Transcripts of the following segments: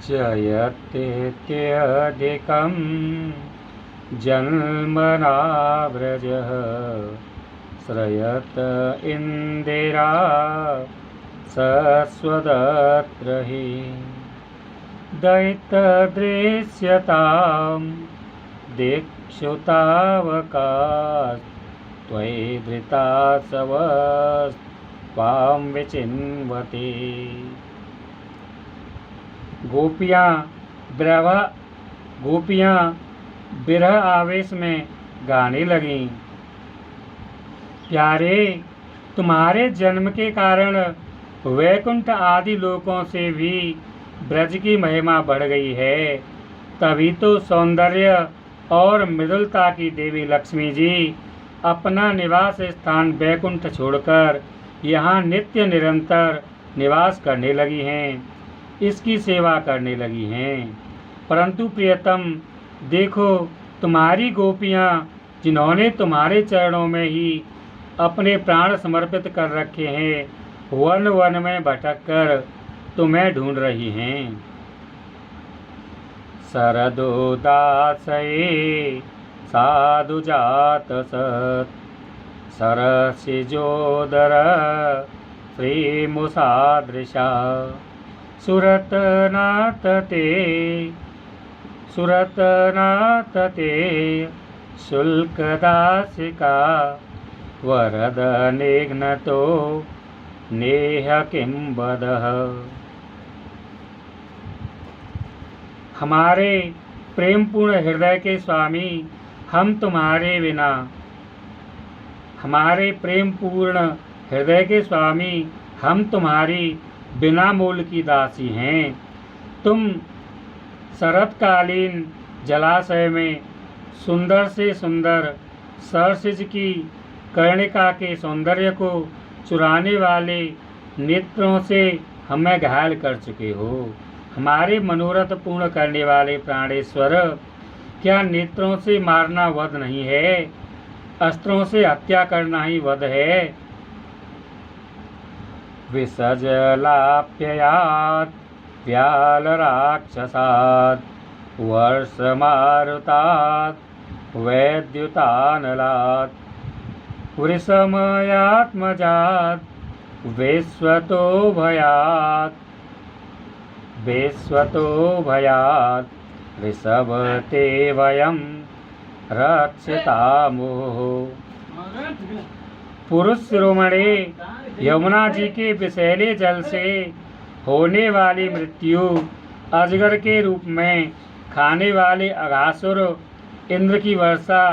जयत्यधिकं जन्मनाव्रजः श्रयत इंदिरा सस्वदत्र हि दैत्यदृश्यतां दिक्षुतावकास्त्वयि धृता सवस्त्वां विचिन्वते। गोपियाँ विरह आवेश में गाने लगीं। प्यारे, तुम्हारे जन्म के कारण वैकुंठ आदि लोकों से भी ब्रज की महिमा बढ़ गई है। तभी तो सौंदर्य और मृदुलता की देवी लक्ष्मी जी अपना निवास स्थान वैकुंठ छोड़कर यहाँ नित्य निरंतर निवास करने लगी हैं, इसकी सेवा करने लगी हैं। परंतु प्रियतम, देखो, तुम्हारी गोपियाँ जिन्होंने तुम्हारे चरणों में ही अपने प्राण समर्पित कर रखे हैं, वन वन में भटक कर तुम्हें ढूंढ रही हैं। शरदोदासये साधुजात सत् सरसिजोदर श्रीमुषादृशा सुरतनाथ ते शुल्कदासिका वरद निघ्नतो नेह किं वदः। हमारे प्रेमपूर्ण हृदय के स्वामी, हम तुम्हारे बिना हमारे प्रेमपूर्ण हृदय के स्वामी हम तुम्हारी बिना मूल की दासी हैं। तुम शरतकालीन जलाशय में सुंदर से सुंदर सरसिज की कर्णिका के सौंदर्य को चुराने वाले नेत्रों से हमें घायल कर चुके हो। हमारे मनोरथ पूर्ण करने वाले प्राणेश्वर, क्या नेत्रों से मारना वध नहीं है? अस्त्रों से हत्या करना ही वध है। विसजलाप्ययात् व्यालराक्षसात् वर्षमारुतात् वैद्युतानलात् वृषमयात्मजात् विश्वतो भयात् ऋषभते वयं रक्षतामोः। पुरुष शिरोमणि, यमुना जी के विषैले जल से होने वाली मृत्यु, अजगर के रूप में खाने वाले अघासुर, इंद्र की वर्षा,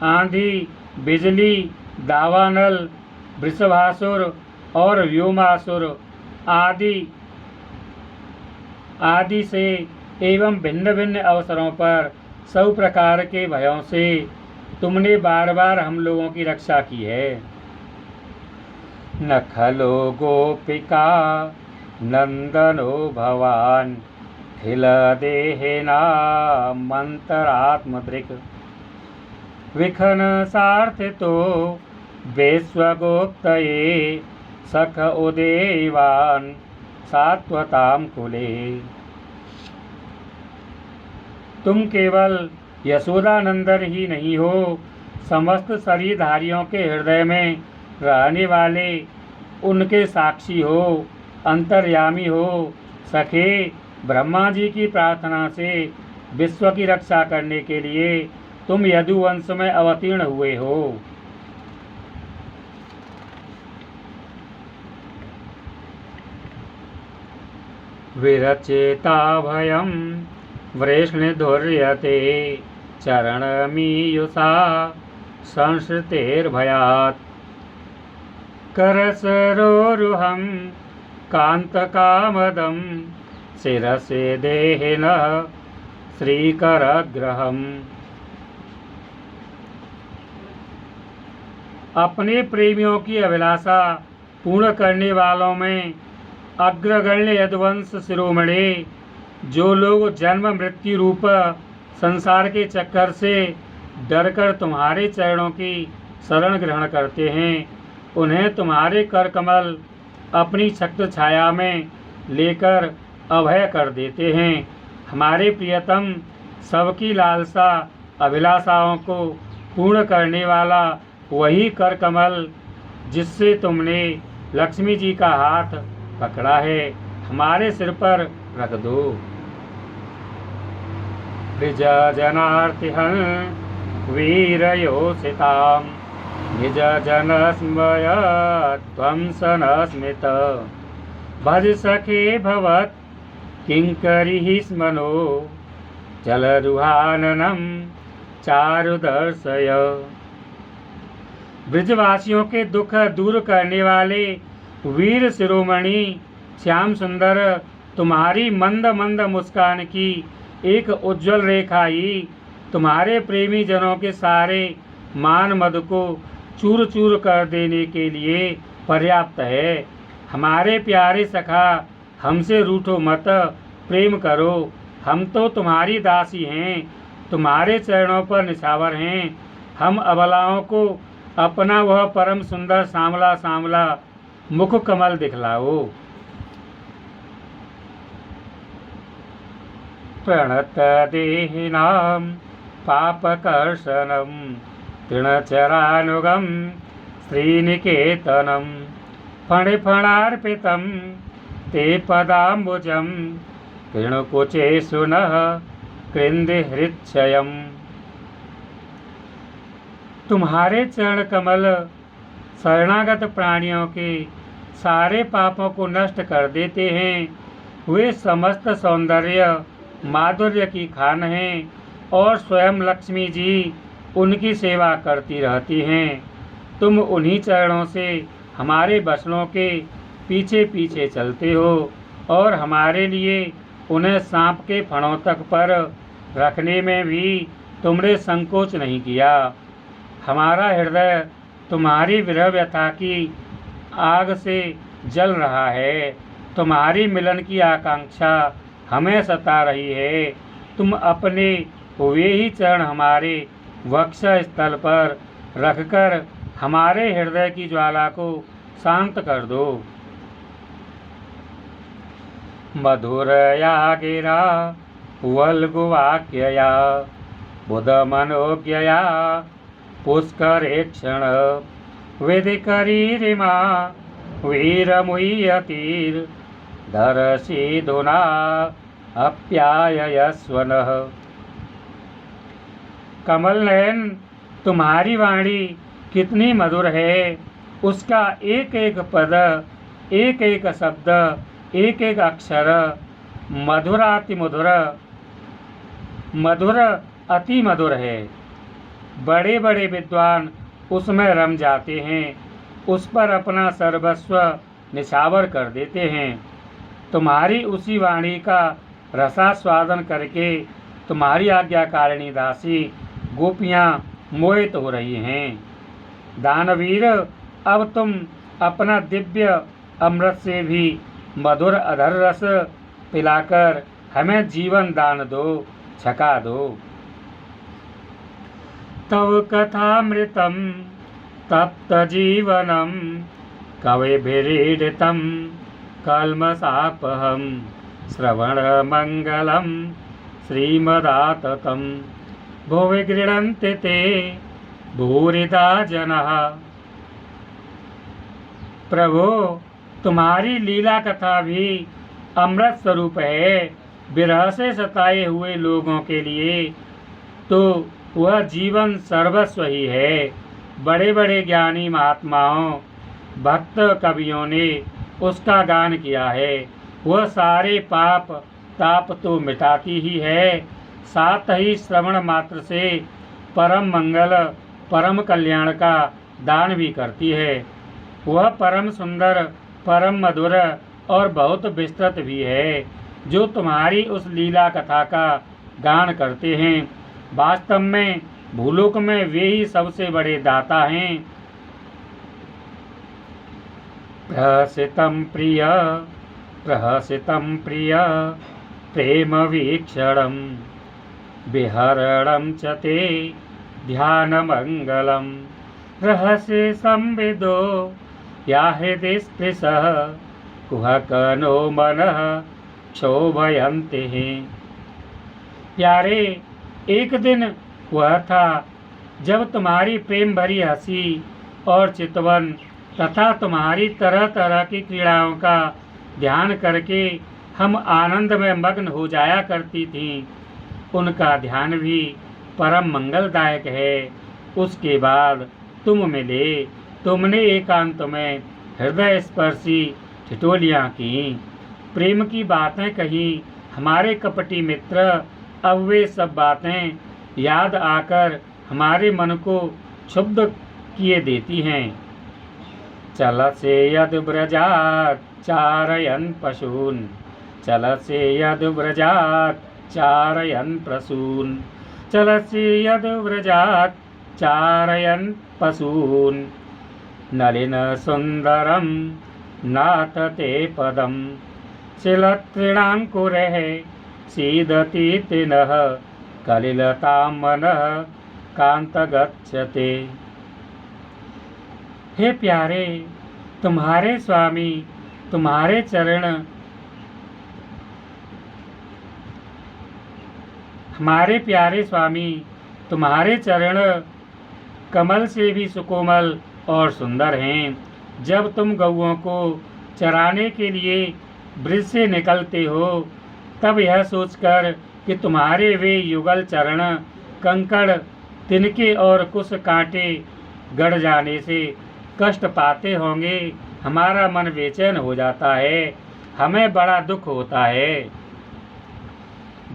आंधी, बिजली, दावानल, वृषभासुर और व्योमासुर आदि से एवं भिन्न भिन्न अवसरों पर सब प्रकार के भयों से तुमने बार बार हम लोगों की रक्षा की है। न खलो गोपिका नंदनो भवान खिल देहेना मंतरात्मदृक् विखन सार्थितो विश्वगोप्तये सख उदेवान सात्वताम कुले। तुम केवल यशोदानंदन ही नहीं हो, समस्त शरीरधारियों के हृदय में रहने वाले उनके साक्षी हो, अंतर्यामी हो। सखे, ब्रह्मा जी की प्रार्थना से विश्व की रक्षा करने के लिए तुम यदुवंश में अवतीर्ण हुए हो। विरचेता भयं वृष्णिधुर्यते चरणमीयुषा संश्रुतेर्भयात् करसरोरुहं कान्तकामदं शिरसे देहिनः श्रीकरग्रहम्। अपने प्रेमियों की अभिलाषा पूर्ण करने वालों में अग्रगण्य यदुवंश शिरोमणि, जो लोग जन्म मृत्यु रूप संसार के चक्कर से डरकर तुम्हारे चरणों की शरण ग्रहण करते हैं, उन्हें तुम्हारे कर कमल अपनी छत्र छाया में लेकर अभय कर देते हैं। हमारे प्रियतम सबकी लालसा अभिलाषाओं को पूर्ण करने वाला वही कर कमल जिससे तुमने लक्ष्मी जी का हाथ पकड़ा है, हमारे सिर पर रख दो। द्विज जनार्तिहन वीरयोषितां निज जन स्मय ध्वंसन स्मृत भज सखे भवत् किंकरी स्मनो जलरुहाननम चारु दर्शय। ब्रजवासियों के दुख दूर करने वाले वीर शिरोमणि श्याम सुंदर, तुम्हारी मंद मंद मुस्कान की एक उज्जवल रेखा ही तुम्हारे प्रेमी जनों के सारे मान मद को चूर चूर कर देने के लिए पर्याप्त है। हमारे प्यारे सखा, हमसे रूठो मत, प्रेम करो। हम तो तुम्हारी दासी हैं, तुम्हारे चरणों पर निछावर हैं। हम अबलाओं को अपना वह परम सुंदर सांवला सांवला मुख कमल दिखलाओ। प्रणत देहिनां पापकर्षणं तृणचरानुगं श्रीनिकेतनं फणिफणार्पितं ते पदाम्बुजं कृणुकुचेषु नः कृन्दिहृच्छयम्। तुम्हारे चरण कमल शरणागत प्राणियों के सारे पापों को नष्ट कर देते हैं। वे समस्त सौंदर्य माधुर्य की खान हैं और स्वयं लक्ष्मी जी उनकी सेवा करती रहती हैं। तुम उन्हीं चरणों से हमारे बछड़ों के पीछे पीछे चलते हो और हमारे लिए उन्हें सांप के फणों तक पर रखने में भी तुमने संकोच नहीं किया। हमारा हृदय तुम्हारी विरह व्यथा की आग से जल रहा है। तुम्हारी मिलन की आकांक्षा हमें सता रही है। तुम अपने वे ही चरण हमारे वक्ष स्थल पर रखकर हमारे हृदय की ज्वाला को शांत कर दो। मधुरया गिरा वल्गुवाक्यया बुधमनोज्ञया पुष्करेक्षण विधिकरीरिमा वीरमुह्यतीर धरसीधुना अप्यायस्वनः। कमल नयन, तुम्हारी वाणी कितनी मधुर है। उसका एक एक पद, एक एक शब्द, एक एक अक्षर मधुराति मधुर, मधुर अति मधुर है। बड़े बड़े विद्वान उसमें रम जाते हैं, उस पर अपना सर्वस्व निछावर कर देते हैं। तुम्हारी उसी वाणी का रसास्वादन करके तुम्हारी आज्ञाकारिणी दासी गोपियाँ मोहित हो रही हैं। दानवीर, अब तुम अपना दिव्य अमृत से भी मधुर अधर रस पिलाकर हमें जीवन दान दो, छका दो। तव कथामृतं तप्त जीवनं कविभिरीडितं कल्मषापहं श्रवणमङ्गलं श्रीमदाततं भुवि गृह्णन्ति ते भूरिदा जनः। प्रभु, तुम्हारी लीला कथा भी अमृत स्वरूप है। विरह से सताए हुए लोगों के लिए तो वह जीवन सर्वस्व ही है। बड़े बड़े ज्ञानी महात्माओं, भक्त कवियों ने उसका गान किया है। वह सारे पाप ताप तो मिटाती ही है, साथ ही श्रवण मात्र से परम मंगल परम कल्याण का दान भी करती है। वह परम सुंदर, परम मधुर और बहुत विस्तृत भी है। जो तुम्हारी उस लीला कथा का गान करते हैं, वास्तव में भूलोक में वे ही सबसे बड़े दाता हैं। प्रहसितं प्रिय प्रहसितं प्रिय प्रेम वीक्षणं विहरणं च ते ध्यानमङ्गलं रहस्य संविदो या हृदि स्पृशः कुहकनो मनः क्षोभयन्ति। प्यारे, एक दिन वह था जब तुम्हारी प्रेम भरी हंसी और चितवन तथा तुम्हारी तरह तरह की क्रीड़ाओं का ध्यान करके हम आनंद में मग्न हो जाया करती थीं। उनका ध्यान भी परम मंगलदायक है। उसके बाद तुम मिले, तुमने एकांत में हृदय स्पर्शी ठिठोलियाँ की, प्रेम की बातें कही। हमारे कपटी मित्र अब वे सब बातें याद आकर हमारे मन को क्षुब्ध किए देती हैं। चलसे यद व्रजात् चारयन् पशून्, चलसे यद व्रजात् चारयन् पशून्, चलसे यद व्रजात् चारयन् पशून्। नलिन सुंदरम नाथ ते पदम, शिलतृणांकुरैः सीदति तिनः, कलिलतां मनः कांत गच्छते। हे प्यारे, तुम्हारे स्वामी तुम्हारे चरण, हमारे प्यारे स्वामी तुम्हारे चरण कमल से भी सुकोमल और सुंदर हैं। जब तुम गौओं को चराने के लिए ब्रिज से निकलते हो, तब यह सोचकर कि तुम्हारे वे युगल चरण कंकड़, तिनके और कुछ कांटे गड़ जाने से कष्ट पाते होंगे, हमारा मन बेचैन हो जाता है, हमें बड़ा दुख होता है।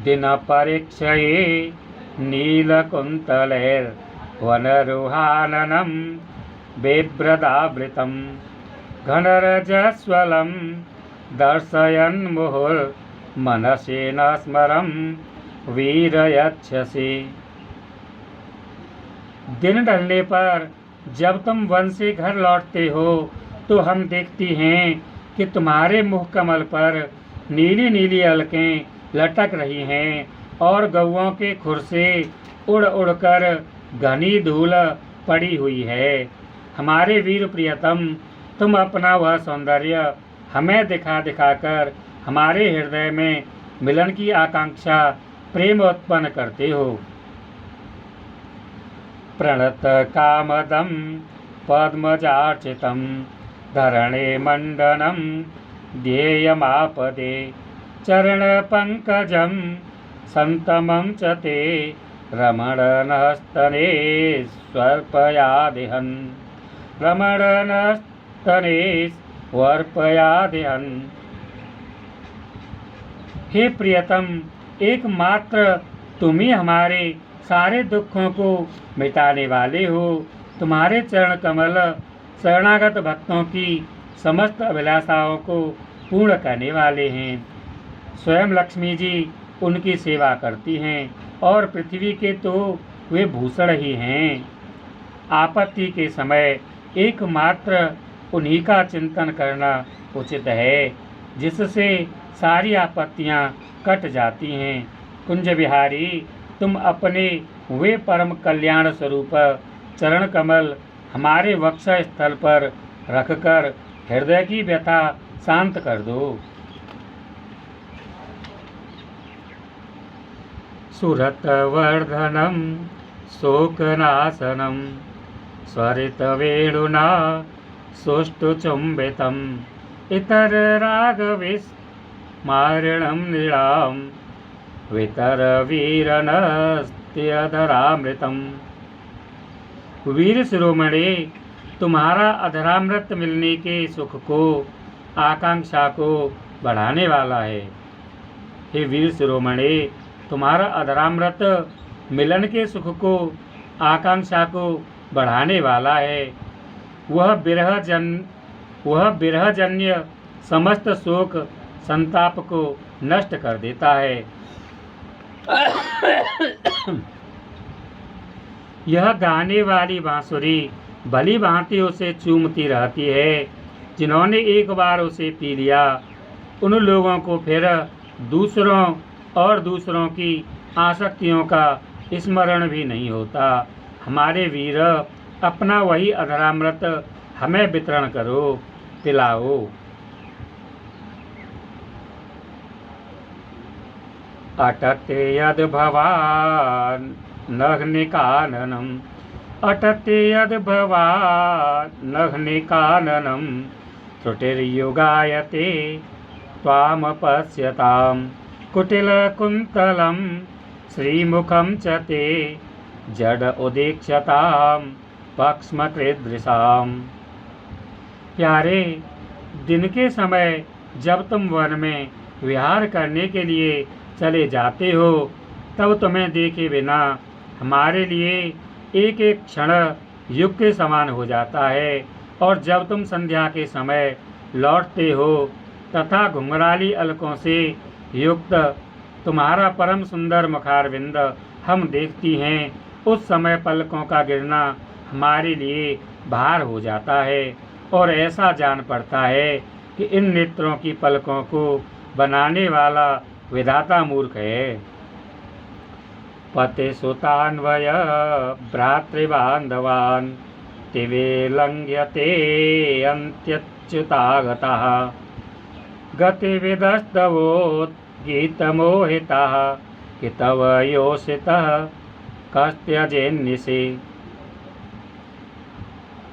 दिन परीक्षये नीलकुंतलैर् वनरुहाननं बिभ्रदावृतं, घनरजस्वलं दर्शयन् मुहुर्मनसेन स्मरं वीरयच्छसि। दिन ढलने पर जब तुम वन से घर लौटते हो, तो हम देखती हैं कि तुम्हारे मुख कमल पर नीली नीली अलकें लटक रही हैं और गौओं के खुर से उड़ उड़कर घनी धूल पड़ी हुई है। हमारे वीर प्रियतम, तुम अपना वह सौंदर्य हमें दिखा दिखाकर हमारे हृदय में मिलन की आकांक्षा प्रेम उत्पन्न करते हो। प्रणत कामदं पद्मजार्चितं, धरणे मंडनं ध्येयमापदे, चरण पंकजं संतमं च ते, रमणनस्तने स्वर्पयादिहन्, रमणनस्तने स्वर्पयादिहन्। हे प्रियतम, एकमात्र तुम ही हमारे सारे दुखों को मिटाने वाले हो। तुम्हारे चरण कमल शरणागत भक्तों की समस्त अभिलाषाओं को पूर्ण करने वाले हैं। स्वयं लक्ष्मी जी उनकी सेवा करती हैं और पृथ्वी के तो वे भूषण ही हैं। आपत्ति के समय एकमात्र उन्हीं का चिंतन करना उचित है, जिससे सारी आपत्तियां कट जाती हैं। कुंज बिहारी, तुम अपने वे परम कल्याण स्वरूप चरण कमल हमारे वक्ष स्थल पर रखकर हृदय की व्यथा शांत कर दो। सुरतवर्धनं शोकनाशनं स्वरितवेणुना सुष्ठुचुम्बितम्, इतररागविस्मारणं नृणां वितरवीरनस्त्यधरामृतम्। वीर शिरोमणि, तुम्हारा अधरामृत मिलने के सुख को, आकांक्षा को बढ़ाने वाला है। हे वीर शिरोमणि, तुम्हारा अधरामृत मिलन के सुख को, आकांक्षा को बढ़ाने वाला है। वह बिरहजन्य समस्त शोक संताप को नष्ट कर देता है। यह गाने वाली बांसुरी भली भांति उसे चूमती रहती है। जिन्होंने एक बार उसे पी लिया, उन लोगों को फिर दूसरों और दूसरों की आसक्तियों का स्मरण भी नहीं होता। हमारे वीर, अपना वही अधरामृत हमें वितरण करो, पिलाओ। अटते यद्भवानघ्निकाननम् अटते यद्भवानघ्निकाननम् त्रुटिर्युगायते त्वामपश्यताम् कुटिलकुन्तलं श्रीमुखं च ते जड उदीक्षतां पक्ष्मकृदृशाम्। प्यारे, दिन के समय जब तुम वन में विहार करने के लिए चले जाते हो तब तुम्हें देखे बिना हमारे लिए एक एक क्षण युग के समान हो जाता है, और जब तुम संध्या के समय लौटते हो तथा घुंघराली अलकों से युक्त तुम्हारा परम सुंदर मुखारविंद हम देखती हैं, उस समय पलकों का गिरना हमारे लिए भार हो जाता है और ऐसा जान पड़ता है कि इन नेत्रों की पलकों को बनाने वाला विधाता मूर्ख है। पतिसुतान्वय भ्रातृबान्धवान् तिवे लङ्घ्यते अन्त्यच्युतागतः गतिविदस्तवोद्गीतमोहितः कि तव योषितः कस्त्यजेन्निशि।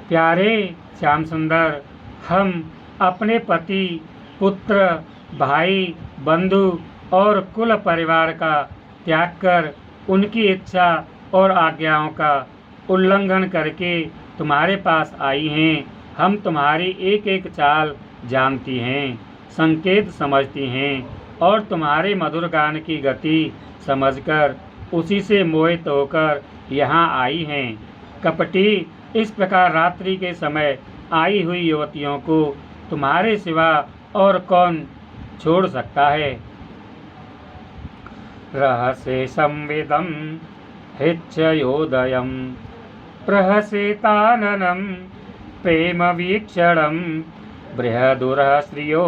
प्यारे श्याम सुंदर, हम अपने पति, पुत्र, भाई, बंधु और कुल परिवार का त्याग कर उनकी इच्छा और आज्ञाओं का उल्लंघन करके तुम्हारे पास आई हैं। हम तुम्हारी एक एक चाल जानती हैं, संकेत समझती हैं और तुम्हारे मधुर गान की गति समझकर उसी से मोहित होकर यहाँ आई हैं। कपटी, इस प्रकार रात्रि के समय आई हुई युवतियों को तुम्हारे सिवा और कौन छोड़ सकता है। रहसे संविदं हिच्छयोदयं प्रहसिताननं प्रेम वीक्षणं बृहदुरः श्रियो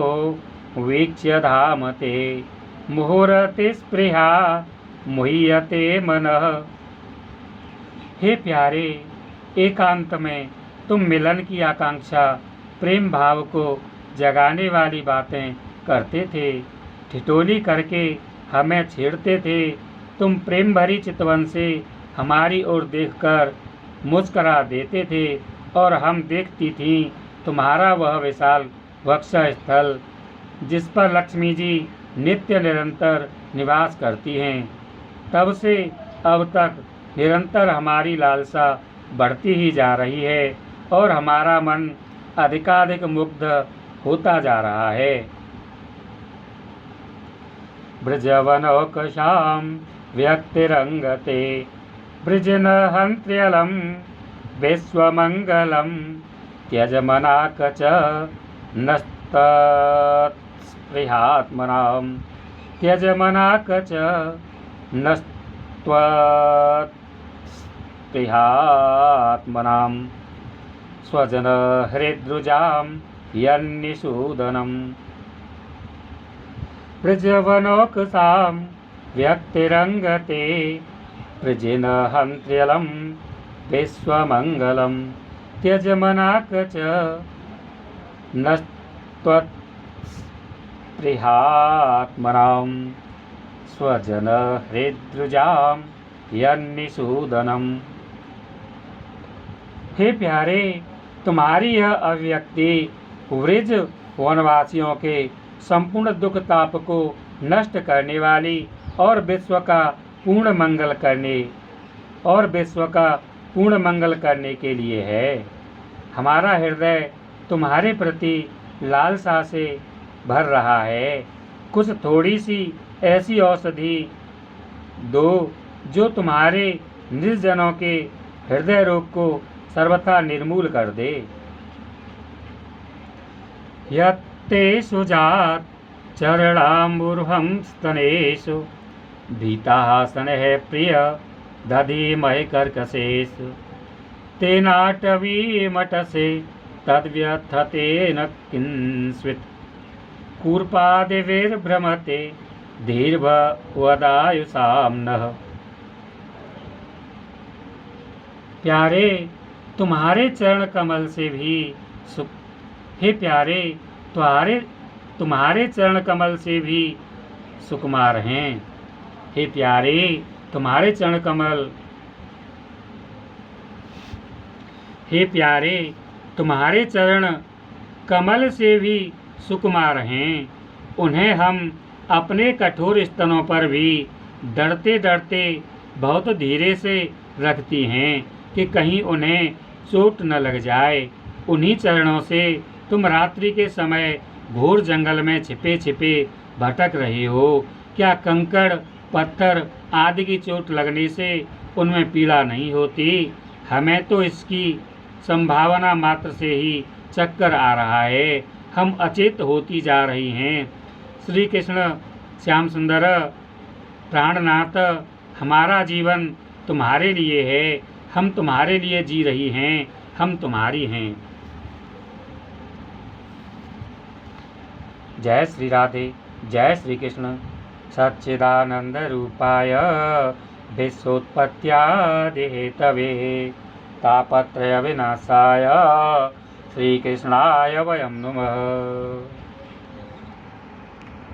वीक्ष्य धामते मुहुरतिस्पृहा मुह्यते मनः। हे प्यारे, एकांत में तुम मिलन की आकांक्षा, प्रेम भाव को जगाने वाली बातें करते थे, ठिठोली करके हमें छेड़ते थे। तुम प्रेम भरी चितवन से हमारी ओर देखकर मुस्करा देते थे और हम देखती थीं तुम्हारा वह विशाल वक्ष स्थल जिस पर लक्ष्मी जी नित्य निरंतर निवास करती हैं। तब से अब तक निरंतर हमारी लालसा बढ़ती ही जा रही है और हमारा मन अधिकाधिक मुग्ध होता जा रहा है। ब्रजवनौकशां व्यक्तिरंगते बृजनहन्त्र्यलं विश्वमंगलं त्यजमनाक च नस्तत्स्पृहात्मनां त्यजमनाक च नस्त्वत्स्पृहात्मनां स्वजनहृद्रुजां यन्निषूदनम्। बृजवनौकसां व्यक्तिरंगते बृजिनहन्त्र्यलं विश्वमंगलं त्यजमनाक च नस्त्वत्स्पृहात्मनां स्वजनहृद्रुजां यन्निषूदनम्। हे प्यारे, तुम्हारी यह अभिव्यक्ति वृज वनवासियों के संपूर्ण दुख ताप को नष्ट करने वाली और विश्व का पूर्ण मंगल करने के लिए है। हमारा हृदय तुम्हारे प्रति लालसा से भर रहा है। कुछ थोड़ी सी ऐसी औषधि दो जो तुम्हारे निर्जनों के हृदय रोग को सर्वथा निर्मूल कर दे। यत्तेषु जात चरणाम्बुर्हं स्तनेषु भीताः स्नेह प्रिय दधीमहि कर्कशेषु तेनाटवीमटसे तद्व्यथतेन किंस्वित् कूर्पादिभिर्भ्रमते दीर्घवदायुषां नः। प्यारे, तुम्हारे चरण कमल से भी सुख हे प्यारे, तुम्हारे चरण कमल से भी सुकुमार हैं। हे प्यारे तुम्हारे चरण कमल, हे प्यारे तुम्हारे चरण कमल से भी सुकुमार हैं। उन्हें हम अपने कठोर स्तनों पर भी डरते डरते बहुत धीरे से रखती हैं कि कहीं उन्हें चोट न लग जाए। उन्हीं चरणों से तुम रात्रि के समय घोर जंगल में छिपे छिपे भटक रहे हो। क्या कंकड़ पत्थर आदि की चोट लगने से उनमें पीड़ा नहीं होती? हमें तो इसकी संभावना मात्र से ही चक्कर आ रहा है, हम अचेत होती जा रही हैं। श्री कृष्ण श्याम सुंदर प्राणनाथ, हमारा जीवन तुम्हारे लिए है, हम तुम्हारे लिए जी रही हैं, हम तुम्हारी हैं। जय श्री राधे, जय श्री कृष्ण। सच्चिदानंद रूपाय विश्वोत्पत्त्यादि हेतवे तापत्रय विनाशाय श्रीकृष्णाय वयं नुमः।